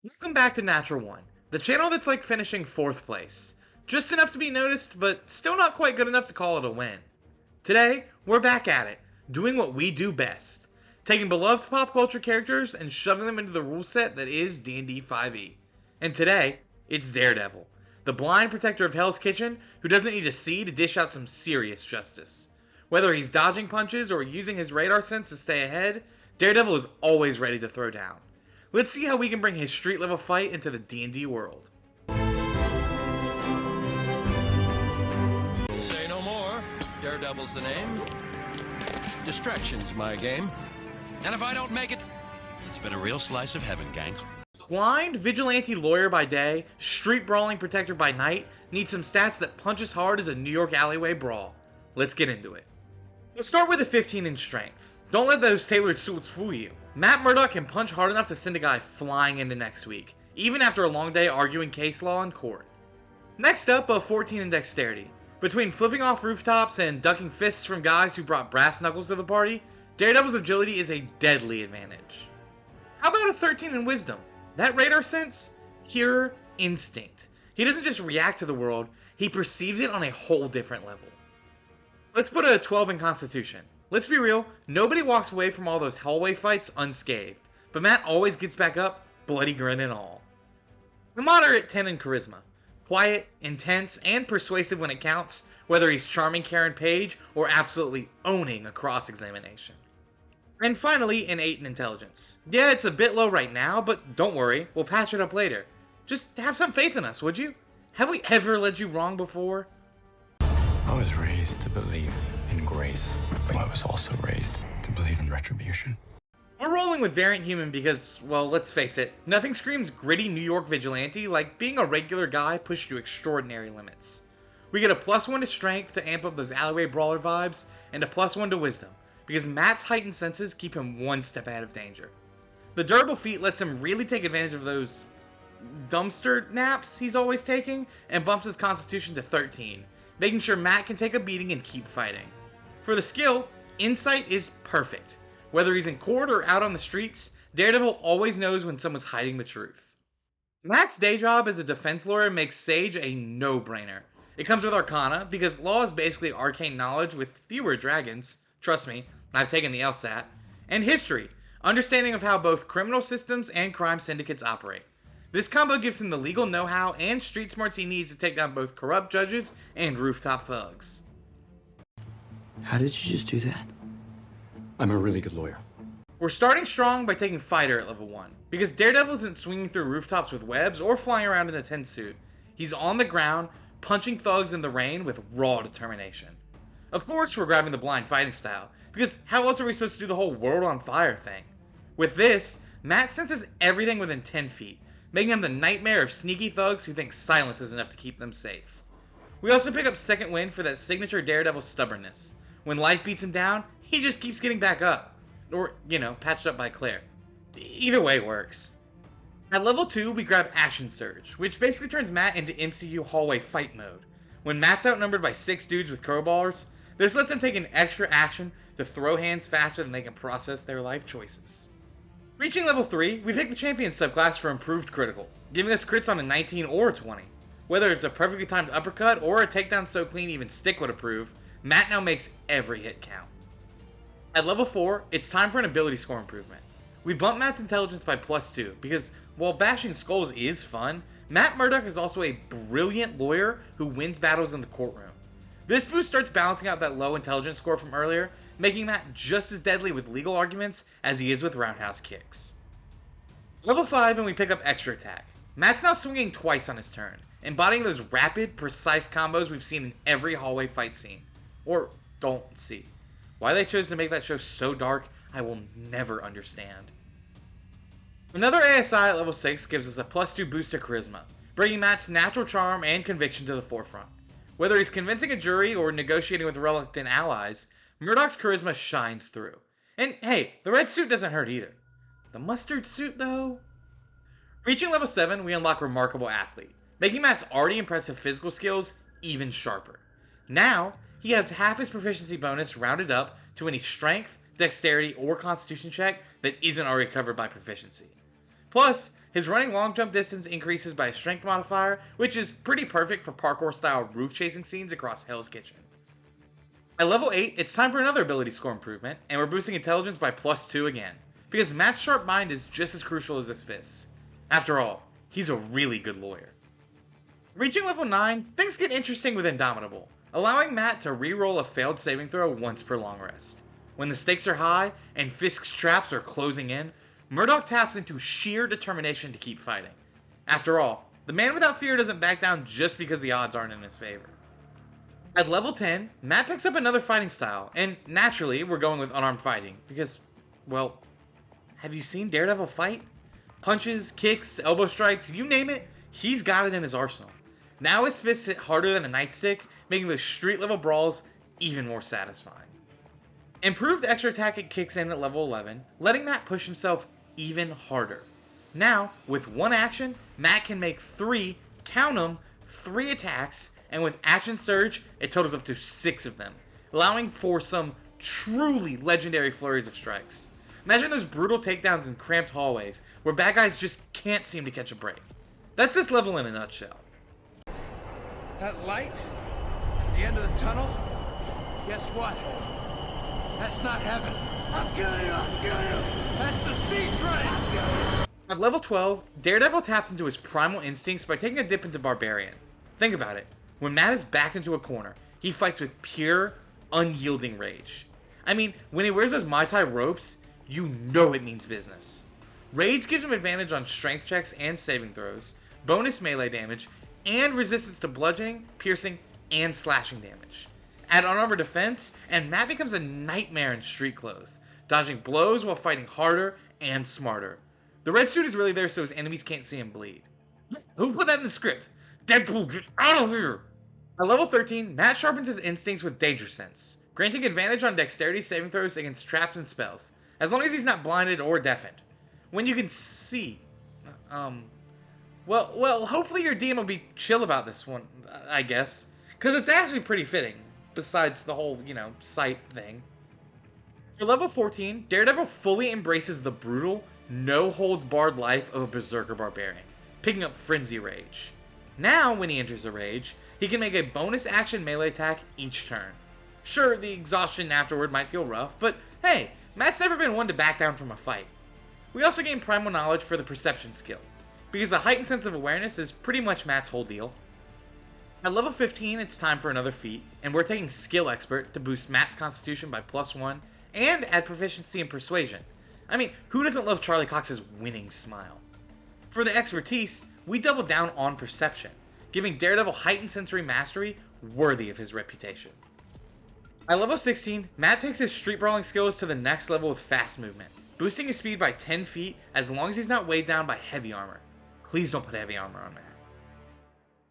Welcome back to Natural One, the channel that's like finishing 4th place. Just enough to be noticed, but still not quite good enough to call it a win. Today, we're back at it, doing what we do best. Taking beloved pop culture characters and shoving them into the rule set that is D&D 5e. And today, it's Daredevil, the blind protector of Hell's Kitchen who doesn't need to see to dish out some serious justice. Whether he's dodging punches or using his radar sense to stay ahead, Daredevil is always ready to throw down. Let's see how we can bring his street level fight into the D&D world. Say no more. Daredevil's the name. Distraction's my game. And if I don't make it, it's been a real slice of heaven, gang. Blind, vigilante lawyer by day, street brawling protector by night, needs some stats that punch as hard as a New York alleyway brawl. Let's get into it. Let's start with a 15 in strength. Don't let those tailored suits fool you. Matt Murdock can punch hard enough to send a guy flying into next week, even after a long day arguing case law in court. Next up, a 14 in dexterity. Between flipping off rooftops and ducking fists from guys who brought brass knuckles to the party, Daredevil's agility is a deadly advantage. How about a 13 in wisdom? That radar sense? Pure instinct. He doesn't just react to the world, he perceives it on a whole different level. Let's put a 12 in constitution. Let's be real, nobody walks away from all those hallway fights unscathed, but Matt always gets back up, bloody grin and all. A moderate 10 in charisma. Quiet, intense, and persuasive when it counts, whether he's charming Karen Page or absolutely owning a cross-examination. And finally, an 8 in intelligence. Yeah, it's a bit low right now, but don't worry, we'll patch it up later. Just have some faith in us, would you? Have we ever led you wrong before? I was raised to believe in grace, but I was also raised to believe in retribution. We're rolling with Variant Human because, well, let's face it, nothing screams gritty New York vigilante like being a regular guy pushed to extraordinary limits. We get a +1 to strength to amp up those alleyway brawler vibes, and a +1 to wisdom, because Matt's heightened senses keep him one step ahead of danger. The durable feat lets him really take advantage of those dumpster naps he's always taking, and bumps his constitution to 13, making sure Matt can take a beating and keep fighting. For the skill, insight is perfect. Whether he's in court or out on the streets, Daredevil always knows when someone's hiding the truth. Matt's day job as a defense lawyer makes Sage a no-brainer. It comes with Arcana, because law is basically arcane knowledge with fewer dragons. Trust me, I've taken the LSAT. And history, understanding of how both criminal systems and crime syndicates operate. This combo gives him the legal know-how and street smarts he needs to take down both corrupt judges and rooftop thugs. How did you just do that? I'm a really good lawyer. We're starting strong by taking Fighter at level 1, because Daredevil isn't swinging through rooftops with webs or flying around in a 10 suit. He's on the ground, punching thugs in the rain with raw determination. Of course we're grabbing the blind fighting style, because how else are we supposed to do the whole world on fire thing? With this, Matt senses everything within 10 feet, making him the nightmare of sneaky thugs who think silence is enough to keep them safe. We also pick up second wind for that signature Daredevil stubbornness. When life beats him down, he just keeps getting back up. Or, patched up by Claire. Either way works. At level 2, we grab Action Surge, which basically turns Matt into MCU hallway fight mode. When Matt's outnumbered by 6 dudes with crowbars, this lets him take an extra action to throw hands faster than they can process their life choices. Reaching level 3, we pick the Champion subclass for improved critical, giving us crits on a 19 or a 20. Whether it's a perfectly timed uppercut or a takedown so clean even Stick would approve, Matt now makes every hit count. At level 4, it's time for an ability score improvement. We bump Matt's intelligence by +2, because while bashing skulls is fun, Matt Murdock is also a brilliant lawyer who wins battles in the courtroom. This boost starts balancing out that low intelligence score from earlier, making Matt just as deadly with legal arguments as he is with roundhouse kicks. Level 5 and we pick up extra attack. Matt's now swinging twice on his turn, embodying those rapid, precise combos we've seen in every hallway fight scene. Or don't see. Why they chose to make that show so dark, I will never understand. Another ASI at level 6 gives us a +2 boost to Charisma, bringing Matt's natural charm and conviction to the forefront. Whether he's convincing a jury or negotiating with reluctant allies, Murdock's charisma shines through. And hey, the red suit doesn't hurt either. The mustard suit though? Reaching level 7, we unlock Remarkable Athlete, making Matt's already impressive physical skills even sharper. Now, he adds half his proficiency bonus rounded up to any strength, dexterity, or constitution check that isn't already covered by proficiency. Plus, His running long jump distance increases by a strength modifier, which is pretty perfect for parkour style roof chasing scenes across Hell's Kitchen. At level 8, it's time for another ability score improvement, and we're boosting intelligence by +2 again, because Matt's sharp mind is just as crucial as his fists. After all, he's a really good lawyer. Reaching level 9, things get interesting with Indomitable, allowing Matt to re-roll a failed saving throw once per long rest. When the stakes are high and Fisk's traps are closing in, Murdoch taps into sheer determination to keep fighting. After all, the man without fear doesn't back down just because the odds aren't in his favor. At level 10, Matt picks up another fighting style, and naturally, we're going with unarmed fighting, because, well, have you seen Daredevil fight? Punches, kicks, elbow strikes, you name it, he's got it in his arsenal. Now his fists hit harder than a nightstick, making the street level brawls even more satisfying. Improved extra attack kicks in at level 11, letting Matt push himself even harder. Now, with one action, Matt can make 3 attacks, and with Action Surge, it totals up to 6 of them, allowing for some truly legendary flurries of strikes. Imagine those brutal takedowns in cramped hallways, where bad guys just can't seem to catch a break. That's this level in a nutshell. That light? The end of the tunnel? Guess what? That's not heaven. I'm killing you! That's the sea train! At level 12, Daredevil taps into his primal instincts by taking a dip into Barbarian. Think about it. When Matt is backed into a corner, he fights with pure, unyielding rage. I mean, when he wears those Mai Tai ropes, you know it means business. Rage gives him advantage on strength checks and saving throws, bonus melee damage, and resistance to bludgeoning, piercing, and slashing damage. Add unarmored defense, and Matt becomes a nightmare in street clothes, dodging blows while fighting harder and smarter. The red suit is really there so his enemies can't see him bleed. Who put that in the script? Deadpool, get out of here! At level 13, Matt sharpens his instincts with Danger Sense, granting advantage on dexterity saving throws against traps and spells, as long as he's not blinded or deafened. When you can see... Well, hopefully your DM will be chill about this one, I guess. Because it's actually pretty fitting, besides the whole, sight thing. For level 14, Daredevil fully embraces the brutal, no-holds-barred life of a Berserker Barbarian, picking up Frenzy Rage. Now, when he enters a rage, he can make a bonus action melee attack each turn. Sure, the exhaustion afterward might feel rough, but hey, Matt's never been one to back down from a fight. We also gain Primal Knowledge for the Perception skill, because a heightened sense of awareness is pretty much Matt's whole deal. At level 15, it's time for another feat, and we're taking Skill Expert to boost Matt's Constitution by +1 and add proficiency in Persuasion. I mean, who doesn't love Charlie Cox's winning smile? For the Expertise, we double down on Perception, giving Daredevil heightened sensory mastery worthy of his reputation. At level 16, Matt takes his street brawling skills to the next level with Fast Movement, boosting his speed by 10 feet as long as he's not weighed down by heavy armor. Please don't put heavy armor on Matt.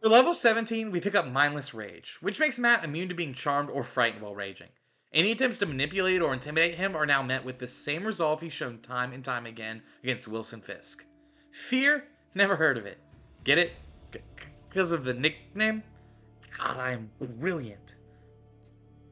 For level 17, we pick up Mindless Rage, which makes Matt immune to being charmed or frightened while raging. Any attempts to manipulate or intimidate him are now met with the same resolve he's shown time and time again against Wilson Fisk. Fear? Never heard of it. Get it? Because of the nickname? God, I am brilliant.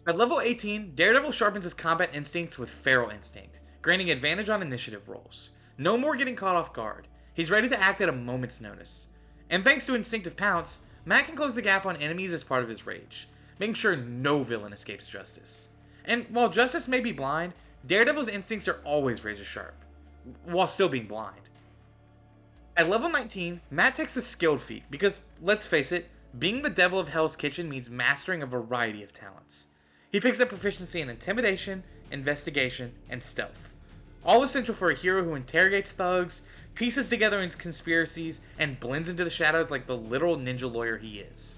At level 18, Daredevil sharpens his combat instincts with Feral Instinct, granting advantage on initiative rolls. No more getting caught off guard. He's ready to act at a moment's notice. And thanks to Instinctive Pounce, Matt can close the gap on enemies as part of his rage, making sure no villain escapes justice. And while justice may be blind, Daredevil's instincts are always razor sharp, while still being blind. At level 19, Matt takes the Skilled feat because, let's face it, being the Devil of Hell's Kitchen means mastering a variety of talents. He picks up proficiency in Intimidation, Investigation, and Stealth. All essential for a hero who interrogates thugs, pieces together into conspiracies, and blends into the shadows like the literal ninja lawyer he is.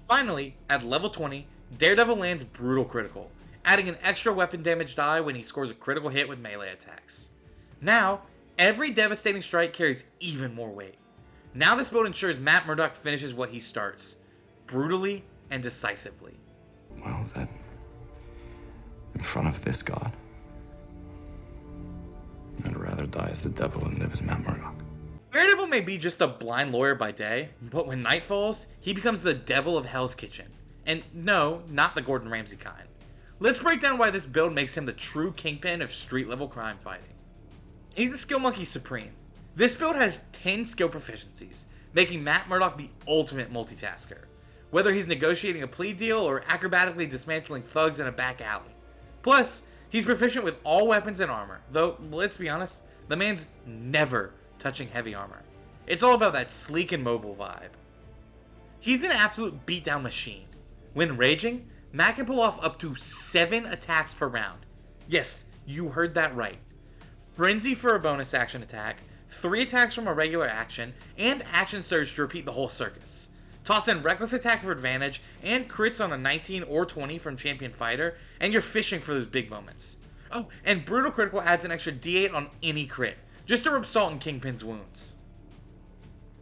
Finally, at level 20, Daredevil lands Brutal Critical, adding an extra weapon damage die when he scores a critical hit with melee attacks. Now, every devastating strike carries even more weight. Now this build ensures Matt Murdock finishes what he starts, brutally and decisively. Well, then, in front of this god, I'd rather die as the devil and live as Matt Murdock. Daredevil may be just a blind lawyer by day, but when night falls, he becomes the Devil of Hell's Kitchen. And no, not the Gordon Ramsay kind. Let's break down why this build makes him the true kingpin of street-level crime fighting. He's the skill monkey supreme. This build has 10 skill proficiencies, making Matt Murdock the ultimate multitasker, whether he's negotiating a plea deal or acrobatically dismantling thugs in a back alley. Plus, he's proficient with all weapons and armor, though, let's be honest, the man's never touching heavy armor. It's all about that sleek and mobile vibe. He's an absolute beatdown machine. When raging, Matt can pull off up to 7 attacks per round. Yes, you heard that right. Frenzy for a bonus action attack, 3 attacks from a regular action, and Action Surge to repeat the whole circus. Toss in Reckless Attack for advantage, and crits on a 19 or 20 from Champion Fighter, and you're fishing for those big moments. Oh, and Brutal Critical adds an extra D8 on any crit, just to rub salt in Kingpin's wounds.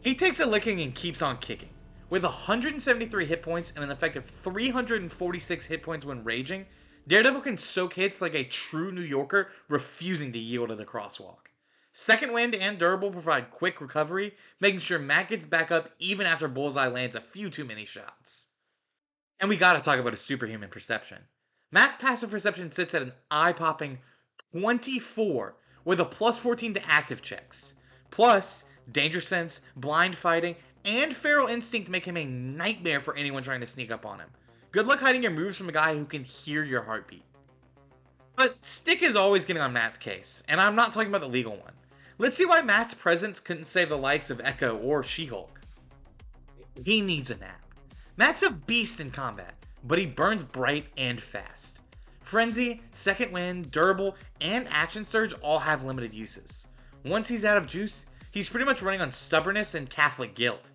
He takes a licking and keeps on kicking. With 173 hit points and an effective 346 hit points when raging, Daredevil can soak hits like a true New Yorker refusing to yield at the crosswalk. Second Wind and Durable provide quick recovery, making sure Matt gets back up even after Bullseye lands a few too many shots. And we gotta talk about his superhuman perception. Matt's passive perception sits at an eye-popping 24, with a plus 14 to active checks. Plus, Danger Sense, Blind Fighting, and Feral Instinct make him a nightmare for anyone trying to sneak up on him. Good luck hiding your moves from a guy who can hear your heartbeat. But Stick is always getting on Matt's case, and I'm not talking about the legal one. Let's see why Matt's presence couldn't save the likes of Echo or She-Hulk. He needs a nap. Matt's a beast in combat, but he burns bright and fast. Frenzy, Second Wind, Durable, and Action Surge all have limited uses. Once he's out of juice, he's pretty much running on stubbornness and Catholic guilt.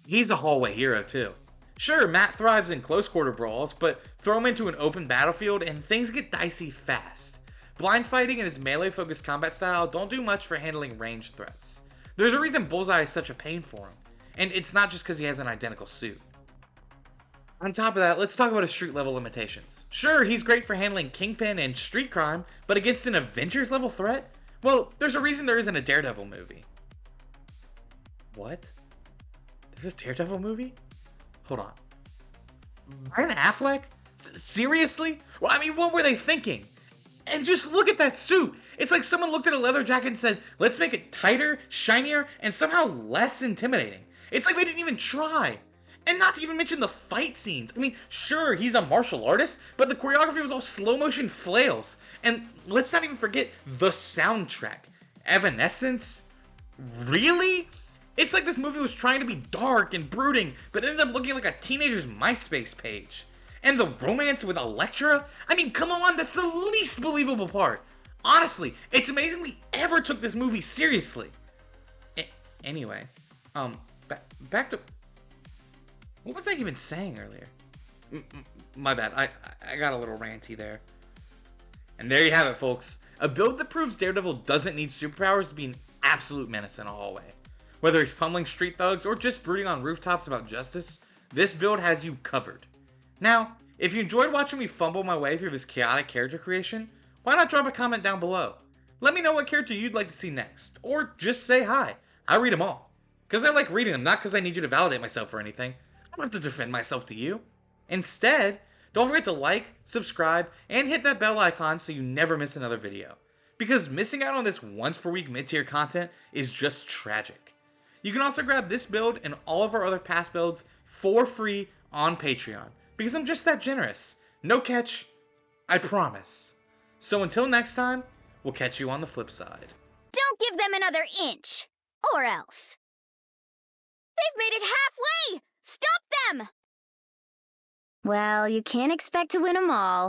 He's a hallway hero too. Sure, Matt thrives in close quarter brawls, but throw him into an open battlefield and things get dicey fast. Blind Fighting and his melee focused combat style don't do much for handling ranged threats. There's a reason Bullseye is such a pain for him, and it's not just because he has an identical suit. On top of that, let's talk about his street level limitations. Sure, he's great for handling Kingpin and street crime, but against an Avengers level threat? Well, there's a reason there isn't a Daredevil movie. What? There's a Daredevil movie? Hold on. Ben Affleck? Seriously? Well, I mean, what were they thinking? And just look at that suit. It's like someone looked at a leather jacket and said, let's make it tighter, shinier, and somehow less intimidating. It's like they didn't even try. And not to even mention the fight scenes. I mean, sure, he's a martial artist, but the choreography was all slow motion flails. And let's not even forget the soundtrack. Evanescence? Really? It's like this movie was trying to be dark and brooding, but ended up looking like a teenager's MySpace page. And the romance with Elektra? I mean, come on, that's the least believable part. Honestly, it's amazing we ever took this movie seriously. Anyway, back to... What was I even saying earlier? My bad, I got a little ranty there. And there you have it, folks. A build that proves Daredevil doesn't need superpowers to be an absolute menace in a hallway. Whether he's pummeling street thugs or just brooding on rooftops about justice, this build has you covered. Now, if you enjoyed watching me fumble my way through this chaotic character creation, why not drop a comment down below? Let me know what character you'd like to see next, or just say hi. I read them all. Because I like reading them, not because I need you to validate myself or anything. I don't have to defend myself to you. Instead, don't forget to like, subscribe, and hit that bell icon so you never miss another video. Because missing out on this once per week mid-tier content is just tragic. You can also grab this build and all of our other past builds for free on Patreon. Because I'm just that generous. No catch, I promise. So until next time, we'll catch you on the flip side. Don't give them another inch, or else. They've made it halfway! Stop them! Well, you can't expect to win them all.